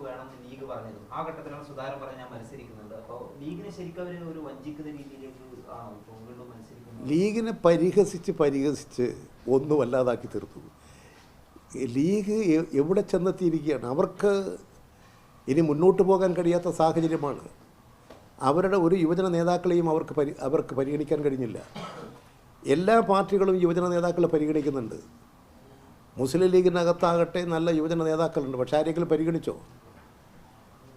നമുക്ക് വേണമെന്ന് ലീഗ് പറഞ്ഞിരുന്നു. ആ ഘട്ടത്തിലാണ് സുധാകരൻ പറഞ്ഞ ഞാൻ മത്സരിക്കുന്നുണ്ട്. അപ്പോൾ ലീഗിനെ ശരിക്കും അവർ ഒരു വഞ്ചിക്കുന്ന രീതിയിലേക്ക് വീണ്ടും മത്സരിക്കുന്നു. ലീഗിനെ പരിഹസിച്ച് ഒന്നുമല്ലാതാക്കി തീർത്തു. ലീഗ് എവിടെ ചെന്നെത്തിയിരിക്കുകയാണ്? അവർക്ക് ഇനി മുന്നോട്ട് പോകാൻ കഴിയാത്ത സാഹചര്യമാണ്. അവരുടെ ഒരു യുവജന നേതാക്കളെയും അവർക്ക് പരിഗണിക്കാൻ കഴിഞ്ഞില്ല. എല്ലാ പാർട്ടികളും യുവജന നേതാക്കളെ പരിഗണിക്കുന്നുണ്ട്. മുസ്ലിം ലീഗിനകത്താകട്ടെ നല്ല യുവജന നേതാക്കളുണ്ട്. പക്ഷേ ആരെങ്കിലും പരിഗണിച്ചോ?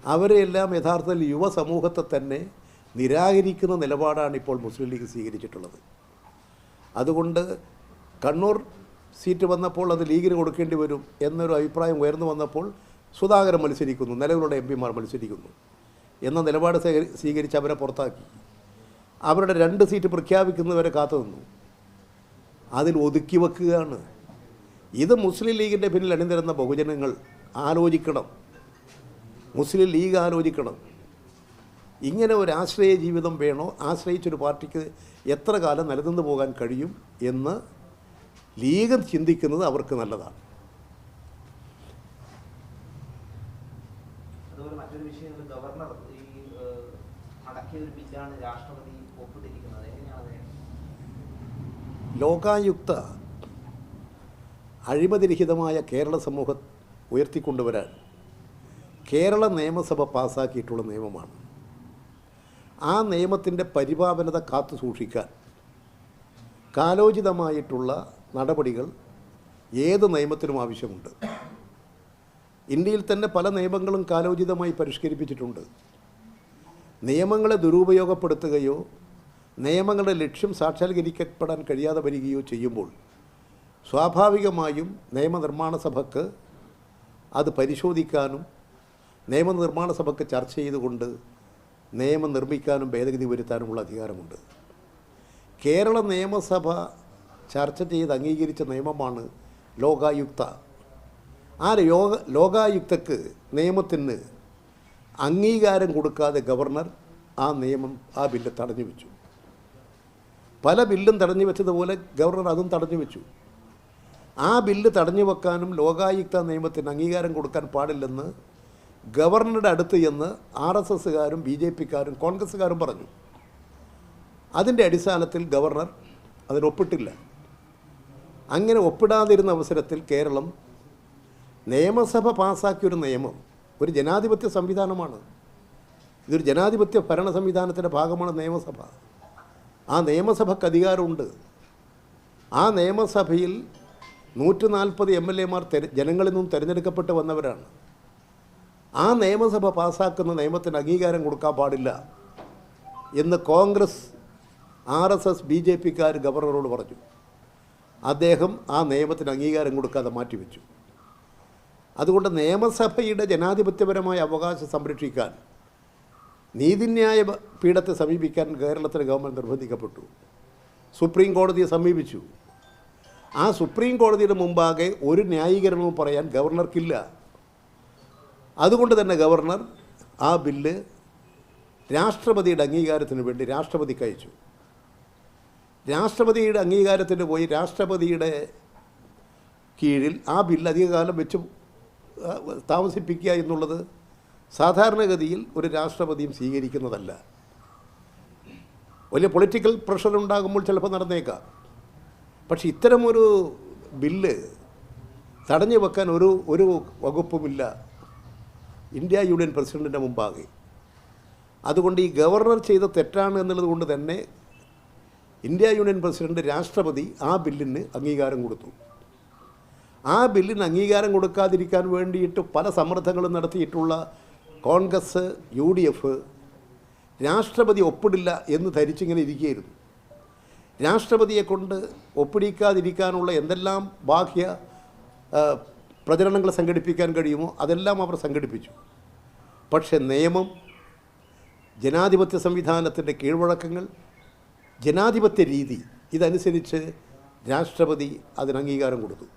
അവരെല്ലാം യഥാർത്ഥത്തിൽ യുവസമൂഹത്തെ തന്നെ നിരാകരിക്കുന്ന നിലപാടാണ് ഇപ്പോൾ മുസ്ലിം ലീഗ് സ്വീകരിച്ചിട്ടുള്ളത്. അതുകൊണ്ട് കണ്ണൂർ സീറ്റ് വന്നപ്പോൾ അത് ലീഗിന് കൊടുക്കേണ്ടി വരും എന്നൊരു അഭിപ്രായം ഉയർന്നു വന്നപ്പോൾ സുധാകരൻ മത്സരിക്കുന്നു, നിലവിലുള്ള എം പിമാർ മത്സരിക്കുന്നു എന്ന നിലപാട് സ്വീകരിച്ച് അവരെ പുറത്താക്കി. അവരുടെ 2 സീറ്റ് പ്രഖ്യാപിക്കുന്നവരെ കാത്തു നിന്നു. അതിൽ ഒതുക്കി വെക്കുകയാണ്. ഇത് മുസ്ലിം ലീഗിൻ്റെ പിന്നിൽ അണിനിരന്ന ബഹുജനങ്ങൾ ആലോചിക്കണം. മുസ്ലിം ലീഗ് ആലോചിക്കണം. ഇങ്ങനെ ഒരു ആശ്രയ ജീവിതം വേണോ? ആശ്രയിച്ചൊരു പാർട്ടിക്ക് എത്ര കാലം നിലനിന്ന് പോകാൻ കഴിയും എന്ന് ലീഗ് ചിന്തിക്കുന്നത് അവർക്ക് നല്ലതാണ്. അതുപോലെ മറ്റൊരു വിഷയം, ഗവർണർ ഈ മടക്കിയ ഒരു ബില്ലാണ് രാഷ്ട്രപതി ഒപ്പിട്ടിരിക്കുന്നത്. എങ്ങനെയാണ്? ലോകായുക്ത അഴിമതിരഹിതമായ കേരള സമൂഹം ഉയർത്തിക്കൊണ്ടുവരാൻ കേരള നിയമസഭ പാസ്സാക്കിയിട്ടുള്ള നിയമമാണ്. ആ നിയമത്തിൻ്റെ പരിപാവനത കാത്തു സൂക്ഷിക്കാൻ കാലോചിതമായിട്ടുള്ള നടപടികൾ ഏത് നിയമത്തിനും ആവശ്യമുണ്ട്. ഇന്ത്യയിൽ തന്നെ പല നിയമങ്ങളും കാലോചിതമായി പരിഷ്കരിപ്പിച്ചിട്ടുണ്ട്. നിയമങ്ങളെ ദുരുപയോഗപ്പെടുത്തുകയോ നിയമങ്ങളുടെ ലക്ഷ്യം സാക്ഷാത്കരിക്കപ്പെടാൻ കഴിയാതെ വരികയോ ചെയ്യുമ്പോൾ സ്വാഭാവികമായും നിയമനിർമ്മാണ സഭയ്ക്ക് അത് പരിശോധിക്കാനും നിയമനിർമ്മാണ സഭയ്ക്ക് ചർച്ച ചെയ്തുകൊണ്ട് നിയമം നിർമ്മിക്കാനും ഭേദഗതി വരുത്താനുമുള്ള അധികാരമുണ്ട്. കേരള നിയമസഭ ചർച്ച ചെയ്ത് അംഗീകരിച്ച നിയമമാണ് ലോകായുക്ത. ആ ലോകായുക്തക്ക് നിയമത്തിന് അംഗീകാരം കൊടുക്കാതെ ഗവർണർ ആ ബില്ല് തടഞ്ഞു വെച്ചു. പല ബില്ലും തടഞ്ഞു വെച്ചതുപോലെ ഗവർണർ അതും തടഞ്ഞു വെച്ചു. ആ ബില്ല് തടഞ്ഞു വെക്കാനും ലോകായുക്ത നിയമത്തിന് അംഗീകാരം കൊടുക്കാൻ പാടില്ലെന്ന് ഗവർണറുടെ അടുത്ത് ചെന്ന് RSSകാരും BJPക്കാരും കോൺഗ്രസ്സുകാരും പറഞ്ഞു. അതിൻ്റെ അടിസ്ഥാനത്തിൽ ഗവർണർ അതിനൊപ്പിട്ടില്ല. അങ്ങനെ ഒപ്പിടാതിരുന്ന അവസരത്തിൽ കേരളം നിയമസഭ പാസ്സാക്കിയൊരു നിയമം ഒരു ജനാധിപത്യ സംവിധാനമാണ്. ഇതൊരു ജനാധിപത്യ ഭരണ സംവിധാനത്തിൻ്റെ ഭാഗമാണ് നിയമസഭ. ആ നിയമസഭയ്ക്ക് അധികാരമുണ്ട്. ആ നിയമസഭയിൽ 140 MLAമാർ ജനങ്ങളിൽ നിന്നും തിരഞ്ഞെടുക്കപ്പെട്ട് വന്നവരാണ്. ആ നിയമസഭ പാസ്സാക്കുന്ന നിയമത്തിന് അംഗീകാരം കൊടുക്കാൻ പാടില്ല എന്ന് കോൺഗ്രസ്, RSS, BJPക്കാർ ഗവർണറോട് പറഞ്ഞു. അദ്ദേഹം ആ നിയമത്തിന് അംഗീകാരം കൊടുക്കാതെ മാറ്റിവെച്ചു. അതുകൊണ്ട് നിയമസഭയുടെ ജനാധിപത്യപരമായ അവകാശം സംരക്ഷിക്കാൻ നീതിന്യായ പീഠത്തെ സമീപിക്കാൻ കേരളത്തിലെ ഗവൺമെൻറ് നിർബന്ധിക്കപ്പെട്ടു. സുപ്രീം കോടതിയെ സമീപിച്ചു. ആ സുപ്രീം കോടതിയുടെ മുമ്പാകെ ഒരു ന്യായീകരണവും പറയാൻ ഗവർണർക്കില്ല. അതുകൊണ്ട് തന്നെ ഗവർണർ ആ ബില്ല് രാഷ്ട്രപതിയുടെ അംഗീകാരത്തിന് വേണ്ടി രാഷ്ട്രപതിക്ക് അയച്ചു. രാഷ്ട്രപതിയുടെ അംഗീകാരത്തിന് പോയി രാഷ്ട്രപതിയുടെ കീഴിൽ ആ ബില്ല് അധികകാലം വെച്ച് താമസിപ്പിക്കുക എന്നുള്ളത് സാധാരണഗതിയിൽ ഒരു രാഷ്ട്രപതിയും സ്വീകരിക്കുന്നതല്ല. വലിയ പൊളിറ്റിക്കൽ പ്രഷർ ഉണ്ടാകുമ്പോൾ ചിലപ്പോൾ നടന്നേക്കാം. പക്ഷെ ഇത്തരമൊരു ബില്ല് തടഞ്ഞു വെക്കാൻ ഒരു വകുപ്പുമില്ല ഇന്ത്യ യൂണിയൻ പ്രസിഡൻറ്റിൻ്റെ മുമ്പാകെ. അതുകൊണ്ട് ഈ ഗവർണർ ചെയ്ത തെറ്റാണ് എന്നുള്ളത് കൊണ്ട് തന്നെ ഇന്ത്യ യൂണിയൻ പ്രസിഡൻറ്റ് രാഷ്ട്രപതി ആ ബില്ലിന് അംഗീകാരം കൊടുത്തു. ആ ബില്ലിന് അംഗീകാരം കൊടുക്കാതിരിക്കാൻ വേണ്ടിയിട്ട് പല സമ്മർദ്ദങ്ങളും നടത്തിയിട്ടുള്ള കോൺഗ്രസ്, UDF രാഷ്ട്രപതി ഒപ്പിടില്ല എന്ന് ധരിച്ചിങ്ങനെ ഇരിക്കുകയായിരുന്നു. രാഷ്ട്രപതിയെ കൊണ്ട് ഒപ്പിടിക്കാതിരിക്കാനുള്ള എന്തെല്ലാം ബാഹ്യ പ്രചരണങ്ങൾ സംഘടിപ്പിക്കാൻ കഴിയുമോ അതെല്ലാം അവർ സംഘടിപ്പിച്ചു. പക്ഷേ നിയമം, ജനാധിപത്യ സംവിധാനത്തിൻ്റെ കീഴ്വഴക്കങ്ങൾ, ജനാധിപത്യ രീതി ഇതനുസരിച്ച് രാഷ്ട്രപതി അതിന് അംഗീകാരം കൊടുത്തു.